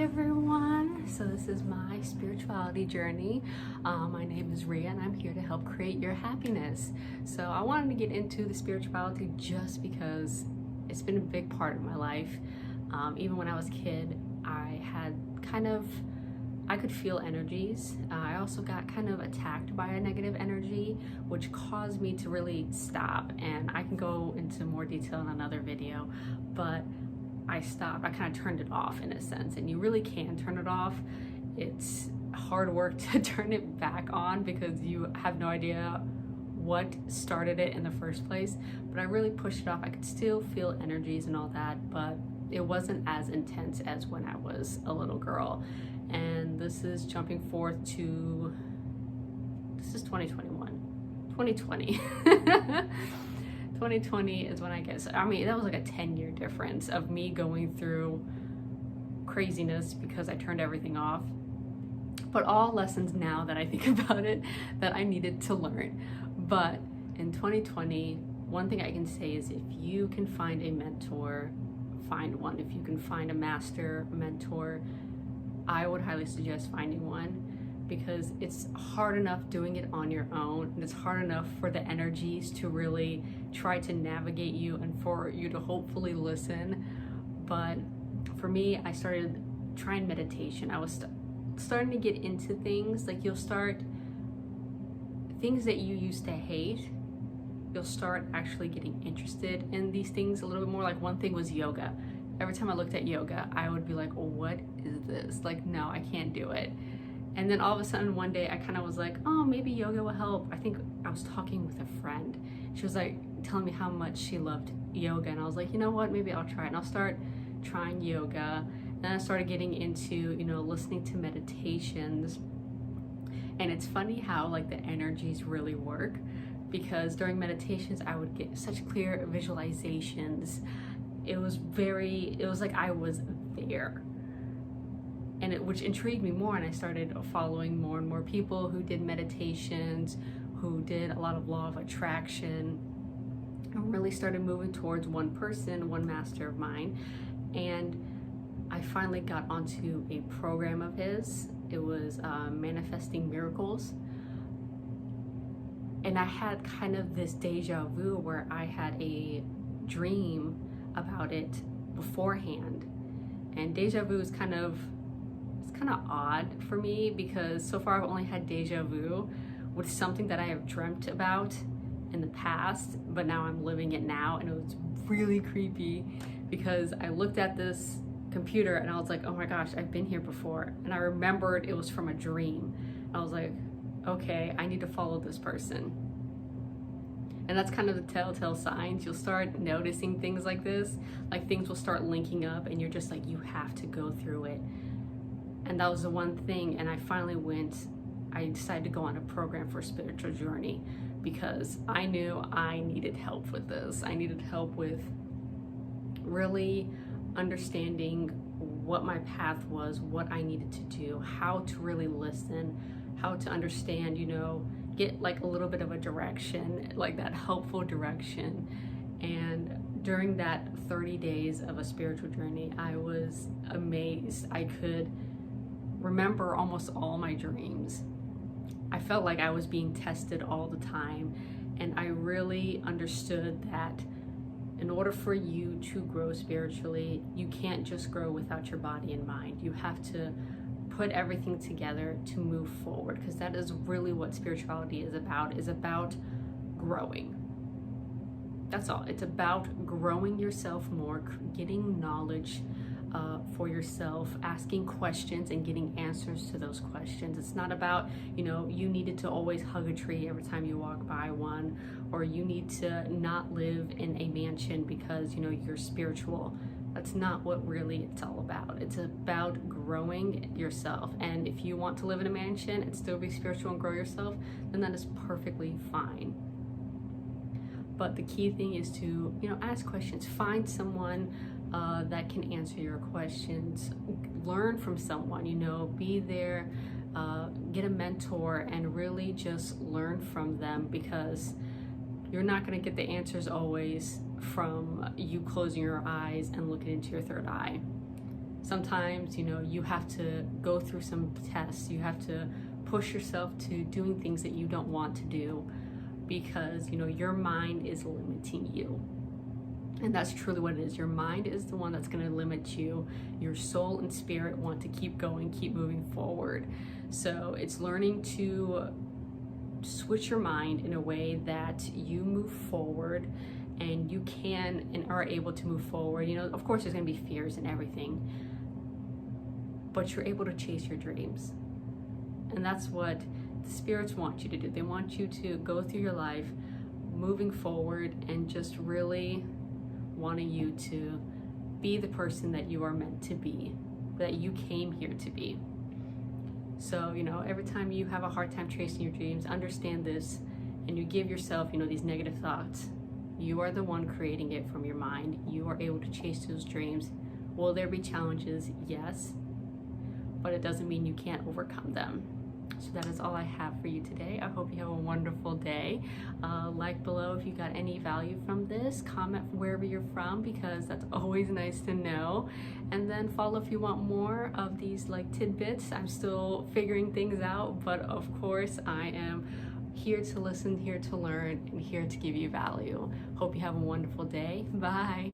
everyone. So this is my spirituality journey. My name is Ria and I'm here to help create your happiness. So I wanted to get into the spirituality just because it's been a big part of my life. Even when I was a kid, I could feel energies. I also got kind of attacked by a negative energy, which caused me to really stop. And I can go into more detail in another video, but I stopped. I kind of turned it off in a sense, and you really can turn it off. It's hard work to turn it back on because you have no idea what started it in the first place. But I really pushed it off. I could still feel energies and all that, but it wasn't as intense as when I was a little girl. And this is jumping forth to, this is 2020. 2020 is when I guess, I mean, that was like a 10-year difference of me going through craziness because I turned everything off. But all lessons now that I think about it that I needed to learn. But in 2020, one thing I can say is if you can find a mentor, find one. If you can find a master mentor, I would highly suggest finding one, because it's hard enough doing it on your own, and it's hard enough for the energies to really try to navigate you and for you to hopefully listen. But for me, I started trying meditation. I was starting to get into things like you'll start things that you used to hate. You'll start actually getting interested in these things a little bit more. Like one thing was yoga. Every time I looked at yoga, I would be like, oh, what is this? Like, no, I can't do it. And then all of a sudden one day I kind of was like, oh, maybe yoga will help. I think I was talking with a friend. She was like telling me how much she loved yoga. And I was like, you know what, maybe I'll try it. And I'll start trying yoga. Then I started getting into, listening to meditations. And it's funny how like the energies really work, because during meditations, I would get such clear visualizations. It was like I was there. And which intrigued me more, and I started following more and more people who did meditations, who did a lot of law of attraction, and really started moving towards one person, one master of mine. And I finally got onto a program of his. It was Manifesting Miracles. And I had kind of this deja vu where I had a dream about it beforehand. And deja vu is kind of odd for me, because so far I've only had deja vu with something that I have dreamt about in the past, but now I'm living it now. And it was really creepy because I looked at this computer and I was like, oh my gosh, I've been here before. And I remembered it was from a dream. I was like, okay, I need to follow this person. And that's kind of the telltale signs. You'll start noticing things like this, like things will start linking up and you're just like, you have to go through it. And that was the one thing. And I decided to go on a program for a spiritual journey because I knew I needed help with this. I needed help with really understanding what my path was, what I needed to do, how to really listen, how to understand, get like a little bit of a direction, like that helpful direction. And during that 30 days of a spiritual journey, I was amazed. I could remember almost all my dreams. I felt like I was being tested all the time. And I really understood that in order for you to grow spiritually, you can't just grow without your body and mind. You have to put everything together to move forward, because that is really what spirituality is about growing. That's all. It's about growing yourself more, getting knowledge for yourself, asking questions and getting answers to those questions. It's not about, you needed to always hug a tree every time you walk by one, or you need to not live in a mansion because, you're spiritual. That's not what really it's all about. It's about growing yourself. And if you want to live in a mansion and still be spiritual and grow yourself, then that is perfectly fine. But the key thing is to, ask questions. Find someone that can answer your questions. Learn from someone, be there, get a mentor, and really just learn from them, because you're not going to get the answers always from you closing your eyes and looking into your third eye. Sometimes, you know, you have to go through some tests. You have to push yourself to doing things that you don't want to do because, you know, your mind is limiting you. And that's truly what it is. Your mind is the one that's going to limit you. Your soul and spirit want to keep going, keep moving forward. So it's learning to switch your mind in a way that you move forward and you can and are able to move forward. You know, of course, there's going to be fears and everything, but you're able to chase your dreams. And that's what the spirits want you to do. They want you to go through your life moving forward and just really wanting you to be the person that you are meant to be, that you came here to be. So, you know, every time you have a hard time chasing your dreams, understand this, and you give yourself, you know, these negative thoughts. You are the one creating it from your mind. You are able to chase those dreams. Will there be challenges? Yes, but it doesn't mean you can't overcome them. So that is all I have for you today. I hope you have a wonderful day. Like below if you got any value from this. Comment wherever you're from because that's always nice to know. And then follow if you want more of these like tidbits. I'm still figuring things out, but of course I am here to listen, here to learn, and here to give you value. Hope you have a wonderful day. Bye.